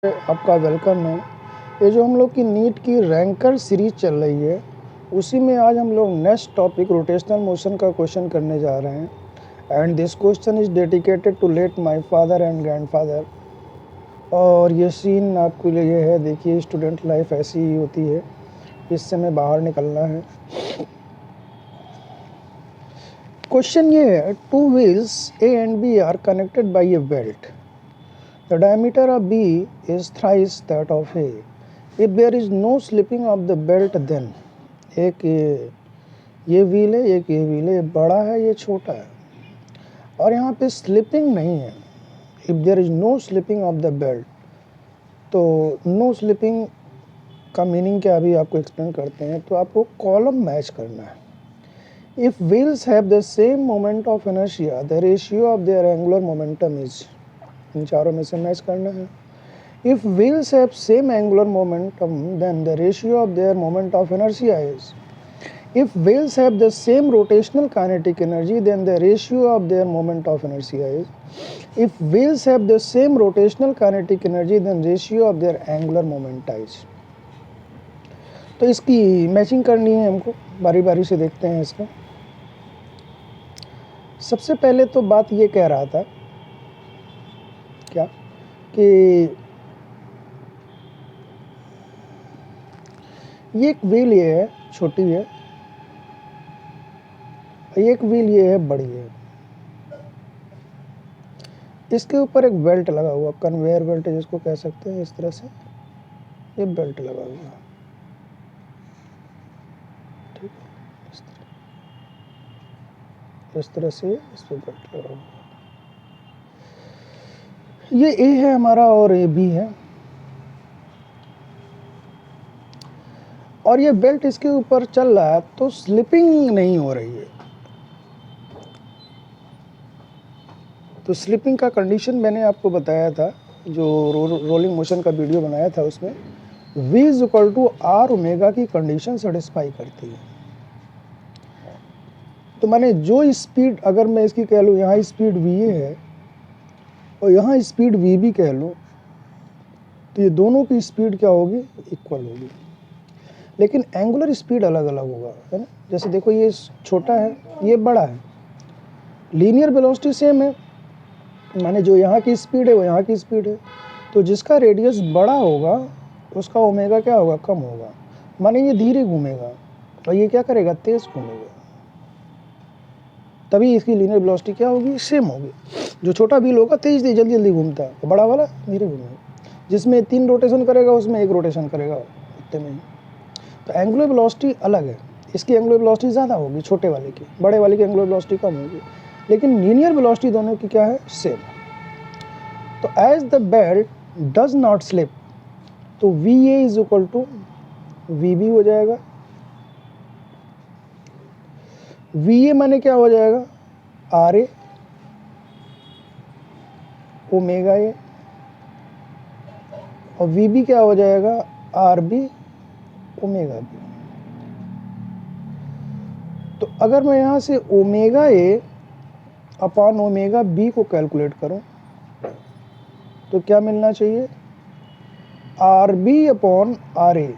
आपका वेलकम है। ये जो हम लोग की नीट की रैंकर सीरीज चल रही है, उसी में आज हम लोग नेक्स्ट टॉपिक रोटेशनल मोशन का क्वेश्चन करने जा रहे हैं। And this question is dedicated to late my father and grandfather. और ये सीन आपके लिए ये है, देखिए स्टूडेंट लाइफ ऐसी ही होती है, इससे हमें बाहर निकलना है। क्वेश्चन ये है, two wheels A and B are connected by a belt. The diameter of B is thrice that of A. If there is no slipping of the belt, then एक ये व्हील है, एक ये व्हील है, ये बड़ा है, ये छोटा है, और यहाँ पे स्लिपिंग नहीं है। If there is no slipping of the belt, तो नो स्लिपिंग का मीनिंग क्या अभी आपको एक्सप्लेन करते हैं। तो आपको कॉलम मैच करना है। If wheels have the same moment of inertia, the ratio of their angular momentum is, इन चारों में से मैच करना है। If wheels have same angular momentum, then the ratio of their moment of inertia is. If wheels have the same rotational kinetic energy, then the ratio of their moment of inertia is. If wheels have the same rotational kinetic energy, then ratio of their angular moment is. तो इसकी matching करनी है हमको, बारी बारी से देखते हैं इसका। सबसे पहले तो बात ये कह रहा था क्या कि ये एक व्हील ये है, छोटी है, एक व्हील ये है, बड़ी है। इसके ऊपर एक बेल्ट लगा हुआ, कन्वेयर बेल्ट जिसको कह सकते हैं, इस तरह से ये बेल्ट लगा हुआ, ठीक है। इस तरह से इस पर बेल्ट लगा हुआ। ये ए है हमारा और ये बी है, और ये बेल्ट इसके ऊपर चल रहा है, तो स्लिपिंग नहीं हो रही है। तो स्लिपिंग का कंडीशन मैंने आपको बताया था, जो रोलिंग मोशन का वीडियो बनाया था, उसमें v is equal to R omega की कंडीशन सेटिस्फाई करती है। तो मैंने जो स्पीड, अगर मैं इसकी कह लूँ यहाँ स्पीड va है और यहाँ स्पीड vb कह लूँ, तो ये दोनों की स्पीड क्या होगी, इक्वल होगी। लेकिन एंगुलर स्पीड अलग अलग होगा, है ना। जैसे देखो ये छोटा है, ये बड़ा है, लीनियर वेलोसिटी सेम है, माने जो यहाँ की स्पीड है वो यहाँ की स्पीड है। तो जिसका रेडियस बड़ा होगा उसका ओमेगा क्या होगा, कम होगा, माने ये धीरे घूमेगा और ये क्या करेगा, तेज घूमेगा। तभी इसकी लीनियर वेलोसिटी क्या होगी, सेम होगी। जो छोटा व्हील होगा तेज जल्दी जल्दी घूमता है, तो बड़ा वाला धीरे घूमेगा। जिसमें 3 रोटेशन करेगा उसमें 1 रोटेशन करेगा, इतने में ही। तो एंगुलर वेलोसिटी अलग है, इसकी एंगुलर वेलोसिटी ज़्यादा होगी छोटे वाले की, बड़े वाले की एंगुलर वेलोसिटी कम होगी, लेकिन लीनियर वेलोसिटी दोनों की क्या है, सेम। तो as the belt does not slip, तो V A is equal to V B हो जाएगा। वी ए माने क्या हो जाएगा, आर ए ओमेगा ए, और वी बी क्या हो जाएगा, आर बी ओमेगा बी। तो अगर मैं यहाँ से omega A upon omega B को कैलकुलेट करूँ तो क्या मिलना चाहिए, R B upon R A,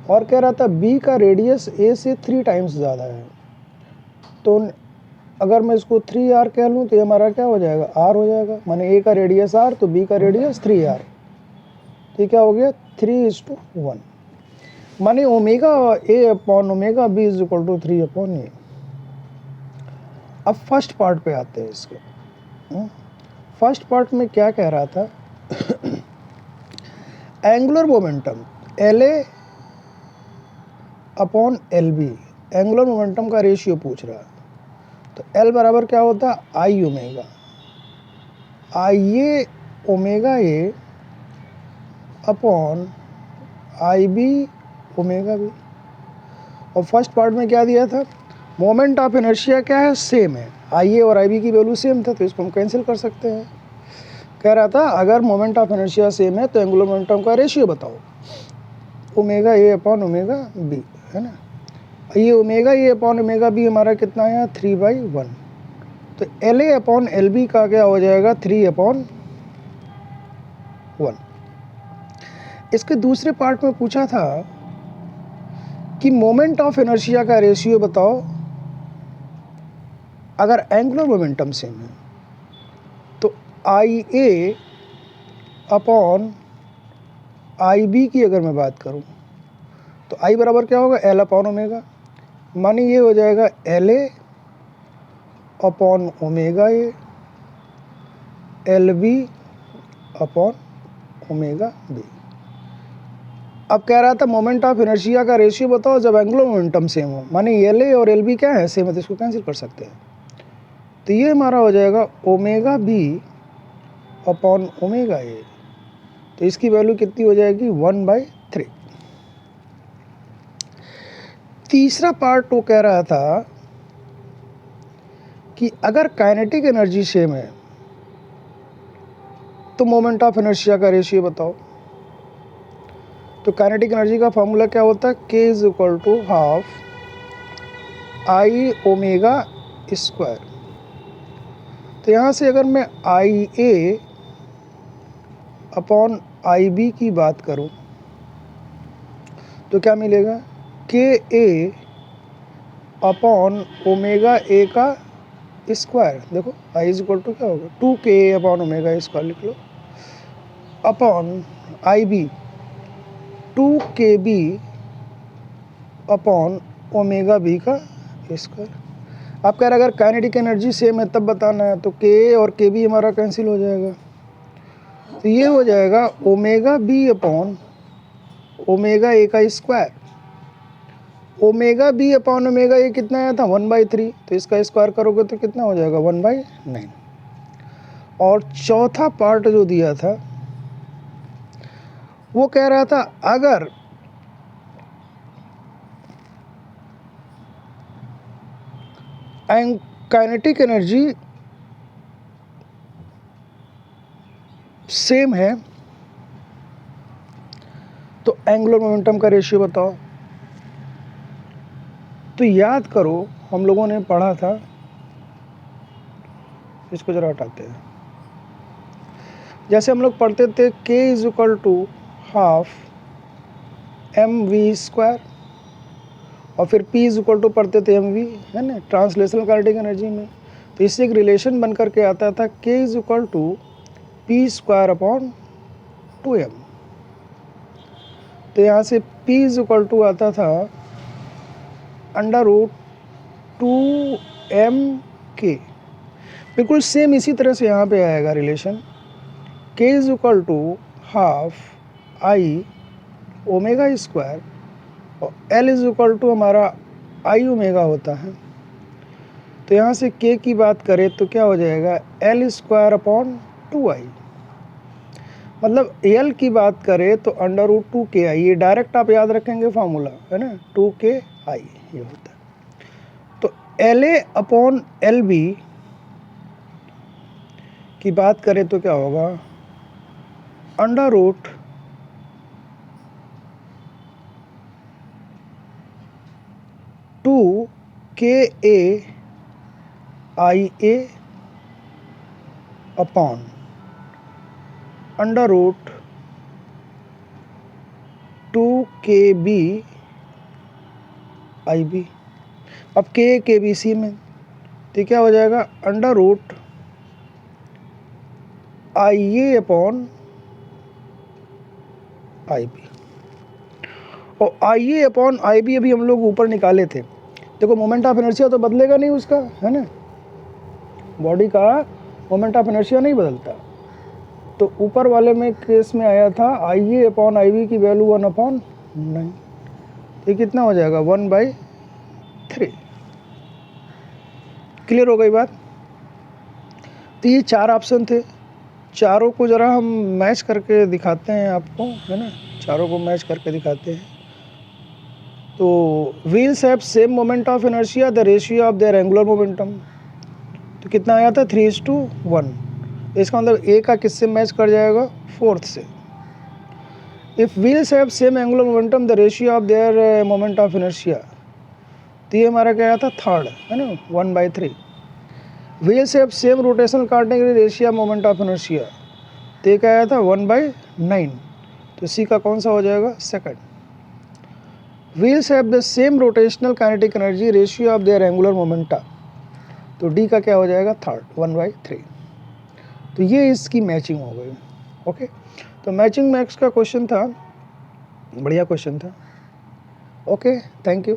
और कह रहा था बी का रेडियस ए से 3 टाइम्स ज़्यादा है। तो अगर मैं इसको 3r कह लूँ तो ये हमारा क्या हो जाएगा, r हो जाएगा। माने ए का रेडियस r, तो बी का रेडियस 3r, तो क्या हो गया 3:1। माने omega A upon omega B is equal to 3 upon A. अब फर्स्ट पार्ट पे आते हैं इसके। फर्स्ट पार्ट में क्या कह रहा था, angular momentum L A upon L B, angular momentum का रेशियो पूछ रहा है। तो L बराबर क्या होता है, I omega, I A omega A upon I B omega B. और फर्स्ट पार्ट में क्या दिया था, मोमेंट ऑफ इनर्शिया क्या है, सेम है, आई ए और आई बी की वैल्यू सेम था, तो इसको हम कैंसिल कर सकते हैं। कह रहा था अगर मोमेंट ऑफ इनर्शिया सेम है तो एंगुलर मोमेंटम का रेशियो बताओ, omega A upon omega B, है ना। ये omega A upon omega B हमारा कितना है, 3/1। तो L A upon L B का क्या हो जाएगा, 3 अपॉन 1। इसके दूसरे पार्ट में पूछा था कि मोमेंट ऑफ इनर्शिया का रेशियो बताओ अगर एंगुलर मोमेंटम सेम है। तो आई ए अपॉन आई बी की अगर मैं बात करूं तो आई बराबर क्या होगा, एल अपॉन ओमेगा। माने ये हो जाएगा L A upon omega A, L B upon omega B. अब कह रहा था मोमेंट ऑफ इनर्शिया का रेशियो बताओ जब एंगुलर मोमेंटम सेम हो। माने एल ए और एल बी क्या है, सेम है, तो इसको कैंसिल कर सकते हैं। तो ये हमारा हो जाएगा omega B upon omega A. तो इसकी वैल्यू कितनी हो जाएगी, 1/3। तीसरा पार्ट वो कह रहा था कि अगर काइनेटिक एनर्जी सेम है तो मोमेंट ऑफ इनर्शिया का रेशियो बताओ। तो काइनेटिक एनर्जी का फॉर्मूला क्या होता है, K is equal to half I omega square. तो यहाँ से अगर मैं आई ए अपॉन आई बी की बात करूँ तो क्या मिलेगा, के ए अपॉन ओमेगा ए का स्क्वायर। देखो आई इज इक्वल टू क्या होगा, 2K अपॉन ओमेगा स्क्वायर लिख लो, upon I B 2KB upon omega B का स्क्वायर। आप कह रहे अगर काइनेटिक एनर्जी सेम है तब बताना है, तो K और KB हमारा कैंसिल हो जाएगा। तो ये हो जाएगा omega B upon omega A का square. Omega B upon omega A कितना आया था, 1/3। तो इसका स्क्वायर करोगे तो कितना हो जाएगा, 1/9। और चौथा पार्ट जो दिया था वो कह रहा था अगर काइनेटिक एनर्जी सेम है तो एंगुलर मोमेंटम का रेशियो बताओ। तो याद करो हम लोगों ने पढ़ा था, इसको जरा हटाते हैं। जैसे हम लोग पढ़ते थे K is equal to half mv square, और फिर P इज इक्वल टू पढ़ते थे mv, है ना, ट्रांसलेशनल काइनेटिक एनर्जी में। तो इससे एक रिलेशन बन करके आता था K is equal to P square upon 2m। तो यहाँ से P इज इक्वल टू आता था √2mk। बिल्कुल सेम इसी तरह से यहाँ पे आएगा relation, K is equal to half I omega square और L इज इक्वल टू हमारा आई ओमेगा होता है। तो यहाँ से K की बात करें तो क्या हो जाएगा, L स्क्वायर अपॉन 2i। मतलब L की बात करें तो √2ki, ये डायरेक्ट आप याद रखेंगे फार्मूला, है ना, 2ki ये होता है। तो LA अपॉन LB की बात करें तो क्या होगा, √2KAIA अपॉन √2KBIB। अब KBC में तो क्या हो जाएगा, √IA अपॉन IB। और IA अपॉन IB अभी हम लोग ऊपर निकाले थे। देखो मोमेंट ऑफ इनर्शिया तो बदलेगा नहीं उसका, है ना, बॉडी का मोमेंट ऑफ इनर्शिया नहीं बदलता। तो ऊपर वाले में केस में आया था IA अपॉन IB की वैल्यू 1/9। ये कितना हो जाएगा, 1/3। क्लियर हो गई बात। तो ये 4 ऑप्शन थे, चारों को ज़रा हम मैच करके दिखाते हैं आपको, है ना, चारों को मैच करके दिखाते हैं। तो wheels have same moment of inertia, the ratio of their angular momentum. तो कितना आया था, 3:1। इसका मतलब ए का किससे मैच कर जाएगा, 4th से। If wheels have same angular momentum the ratio of their moment of inertia, तो ये हमारा क्या आया था, 3rd, है ना, 1/3। Wheels have same rotational kinetic ratio moment of inertia, तो ये क्या आया था 1/9, तो सी का कौन सा हो जाएगा second. Wheels have the same rotational kinetic energy ratio of their angular momenta, तो डी का क्या हो जाएगा थर्ड 1/3। तो ये इसकी मैचिंग हो गई। ओके, तो मैचिंग मैक्स का क्वेश्चन था, बढ़िया क्वेश्चन था। Okay, thank you.